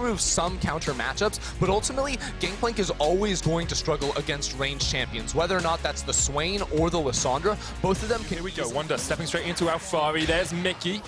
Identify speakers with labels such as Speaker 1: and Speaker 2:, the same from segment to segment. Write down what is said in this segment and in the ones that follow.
Speaker 1: remove some counter matchups, but ultimately, Gangplank is always going to struggle against ranged champions, whether or not that's the Swain or the Lissandra. Both of them can...
Speaker 2: Here we go, Wonder stepping straight into Alfari. There's Mickey.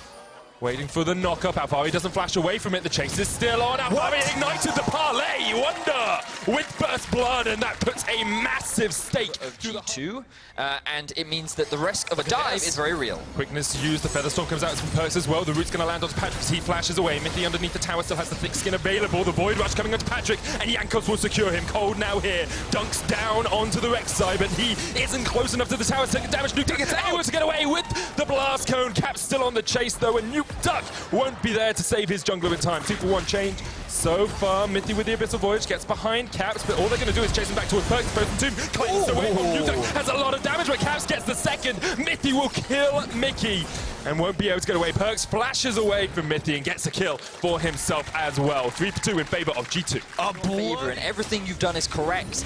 Speaker 2: Waiting for the knock-up. Alfari doesn't flash away from it. The chase is still on. Alfari ignited the parlay. Wonder with First Blood, and that puts a massive stake
Speaker 3: of G2, and it means that the risk of a dive is very real.
Speaker 2: Quickness used. The Featherstorm comes out from Perks as well. The root's going to land onto Patrick. He flashes away. Mithy underneath the tower still has the thick skin available. The Void Rush coming onto Patrick, and Jankos will secure him. Cold now here. Dunks down onto the Rex side, but he isn't close enough to the tower to take the damage. Nuke Duck is able to get away with the Blast Cone. Cap's still on the chase, though, and Nuke Duck won't be there to save his jungler in time. 2-for-1 change so far. Mithy with the Abyssal Voyage gets behind Caps, but all they're going to do is chase him back towards Perks. Frozen Tomb claims away from Nuke Duck. Has a lot of damage, but Caps gets the second. Mithy will kill Mickey and won't be able to get away. Perks flashes away from Mithy and gets a kill for himself as well. 3-for-2 in favor of G2.
Speaker 3: And everything you've done is correct.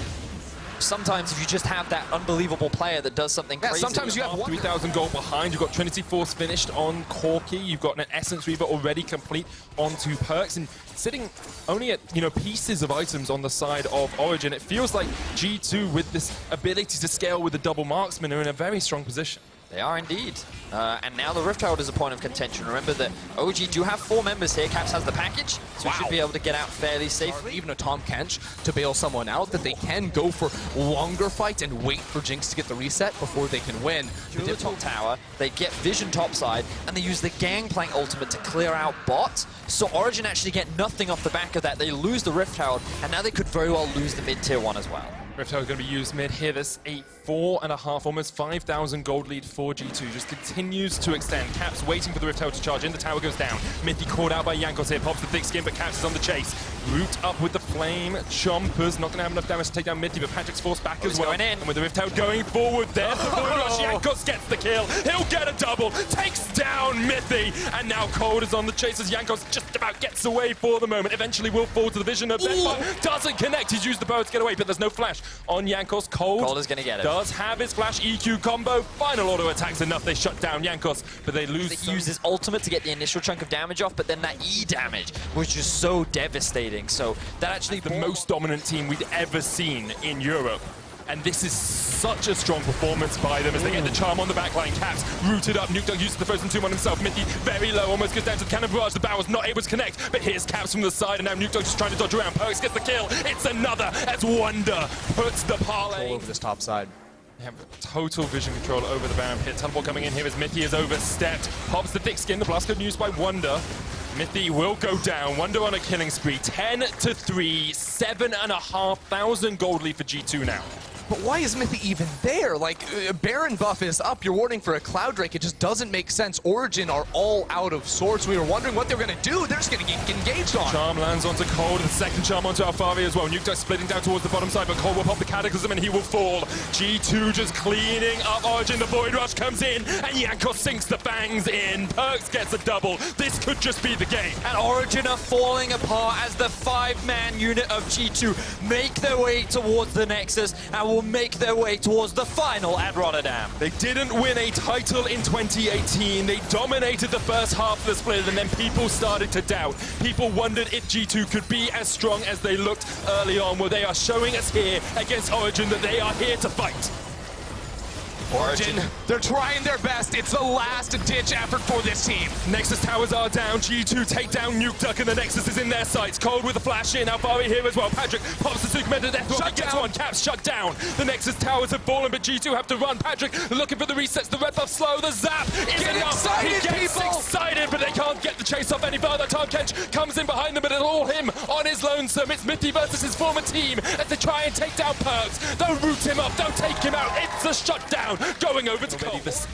Speaker 3: Sometimes if you just have that unbelievable player that does something crazy.
Speaker 1: Sometimes you have
Speaker 2: 3,000 gold behind. You've got Trinity Force finished on Corki. You've got an Essence Reaver already complete onto Perks, and sitting only at pieces of items on the side of Origen. It feels like G2 with this ability to scale with the double marksman are in a very strong position.
Speaker 3: They are indeed. And now the Rift Herald is a point of contention. Remember that OG do have 4 members here. Caps has the package, so he should be able to get out fairly safely.
Speaker 1: Even a Tom Kench to bail someone out, that they can go for longer fights and wait for Jinx to get the reset before they can win.
Speaker 3: The top tower, they get vision topside, and they use the Gangplank ultimate to clear out bot. So Origen actually get nothing off the back of that. They lose the Rift Herald, and now they could very well lose the mid-tier 1 as well.
Speaker 2: Rift Herald going to be used mid here. This a 4.5, almost 5,000 gold lead for G2. Just continues to extend. Caps waiting for the Rift Herald to charge in. The tower goes down. Mithy caught out by Jankos here. Pops the thick skin, but Caps is on the chase. Root up with the Flame Chompers. Not going to have enough damage to take down Mithy, but Patrick's forced back as well. And with the Rift Herald going forward, there's the Void Rush. Jankos gets the kill. He'll get a double. Takes down Mithy. And now Cold is on the chase as Jankos just about gets away for the moment. Eventually will fall to the vision of Deathfire. Doesn't connect. He's used the bow to get away, but there's no flash on Jankos. Cold
Speaker 3: is going to get it.
Speaker 2: Does have his flash EQ combo. Final auto attacks enough. They shut down Jankos, but they lose.
Speaker 3: He used his ultimate to get the initial chunk of damage off, but then that E damage was just so devastating. So that actually
Speaker 2: the most dominant team we'd ever seen in Europe. And this is such a strong performance by them as they get the charm on the backline. Caps rooted up. Nuke Duck uses the Frozen Tomb on himself. Mithy very low, almost goes down to the Cannon Barrage. The barrel's not able to connect, but here's Caps from the side, and now Nuke Duck just trying to dodge around. Perks gets the kill. It's another as Wonder puts the parlay
Speaker 1: over this top side.
Speaker 2: They have total vision control over the Baron Pit. Teleport coming in here as Mithy is overstepped. Pops the thick skin. The blast code used by Wonder. Mithy will go down. Wonder on a killing spree. 10-3, 7,500 gold lead for G2 now.
Speaker 1: But why is Mithy even there? Like, Baron buff is up, you're warding for a Cloud Drake, it just doesn't make sense. Origen are all out of sorts. We were wondering what they were going to do. They're just going to get engaged on.
Speaker 2: Charm lands onto Cold, the second charm onto Alfari as well. Nuke Duck splitting down towards the bottom side, but Cold will pop the Cataclysm and he will fall. G2 just cleaning up Origen. The Void Rush comes in, and Jankos sinks the fangs in. Perks gets a double. This could just be the game.
Speaker 3: And Origen are falling apart as the 5-man unit of G2 make their way towards the Nexus and will make their way towards the final at Rotterdam.
Speaker 2: They didn't win a title in 2018. They dominated the first half of the split, and then people started to doubt. People wondered if G2 could be as strong as they looked early on. Well, they are showing us here against Origen that they are here to fight.
Speaker 1: Origen, they're trying their best. It's the last-ditch effort for this team.
Speaker 2: Nexus towers are down. G2 take down Nuke Duck, and the Nexus is in their sights. Cold with a flash in. Alfari here as well. Patrick pops the Superman to death. Shut down. One. Caps shut down. The Nexus towers have fallen, but G2 have to run. Patrick looking for the resets. The red buff slow. The zap is enough. He gets excited, but they can't get the chase off any further. Tom Kench comes in behind them, but it's all him on his lonesome. It's Mithy versus his former team as they try and take down Perks. Don't root him up. Don't take him out. It's a shutdown going over to Cold. This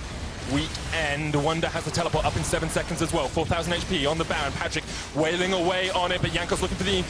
Speaker 2: weekend, Wonder has the teleport up in 7 seconds as well. 4,000 HP on the Baron. Patrick wailing away on it, but Jankos looking for the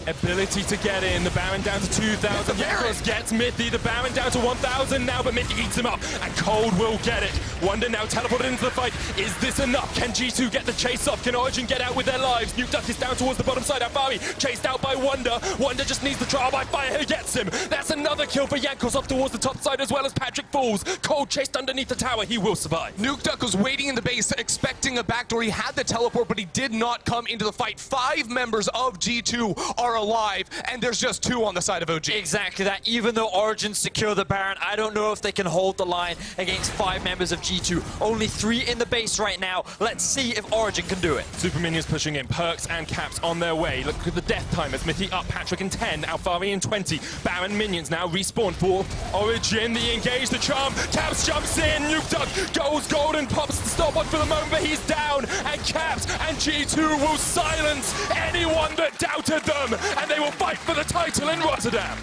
Speaker 2: Ability to get in. The Baron down to 2,000. Jankos gets Mithy. The Baron down to 1,000 now, but Mithy eats him up, and Cold will get it. Wonder now teleported into the fight. Is this enough? Can G2 get the chase off? Can Origen get out with their lives? Nuke Duck is down towards the bottom side. Alfari chased out by Wonder. Wonder just needs the trial by fire. He gets him. That's another kill for Jankos off towards the top side, as well as Patrick falls. Cold chased underneath the tower. He will survive.
Speaker 1: Nuke Duck was waiting in the base, expecting a backdoor. He had the teleport, but he did not come into the fight. 5 members of G2 are alive, and there's just 2 on the side of OG.
Speaker 3: Exactly that. Even though Origen secure the Baron, I don't know if they can hold the line against 5 members of G2. Only 3 in the base right now. Let's see if Origen can do it.
Speaker 2: Super Minions pushing in. Perks and Caps on their way. Look at the death timers. Mithy up, Patrick in 10, Alfari in 20. Baron Minions now respawn for Origen. The engage, the charm. Caps jumps in. Nuke Duck goes golden, pops the stopwatch for the moment, but he's down. And Caps and G2 will silence anyone that doubted them. And they will fight for the title in Rotterdam.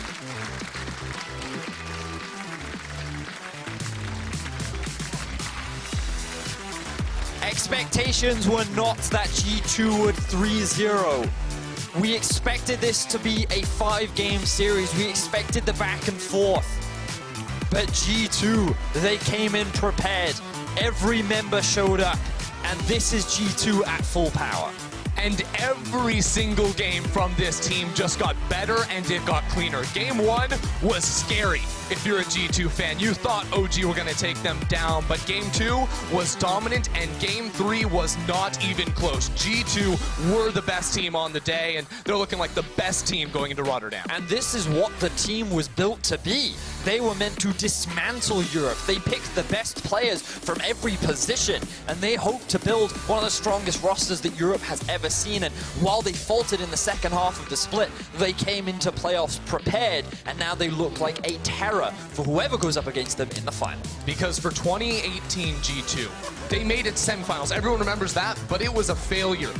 Speaker 3: Expectations were not that G2 would 3-0. We expected this to be a 5-game series. We expected the back and forth. But G2, they came in prepared. Every member showed up. And this is G2 at full power.
Speaker 1: And every single game from this team just got better and it got cleaner. Game 1 was scary. If you're a G2 fan, you thought OG were going to take them down, but Game 2 was dominant, and Game 3 was not even close. G2 were the best team on the day, and they're looking like the best team going into Rotterdam.
Speaker 3: And this is what the team was built to be. They were meant to dismantle Europe. They picked the best players from every position, and they hoped to build one of the strongest rosters that Europe has ever seen. And while they faltered in the second half of the split, they came into playoffs prepared, and now they look like a terror for whoever goes up against them in the final.
Speaker 1: Because for 2018 G2, they made it semifinals. Everyone remembers that, but it was a failure.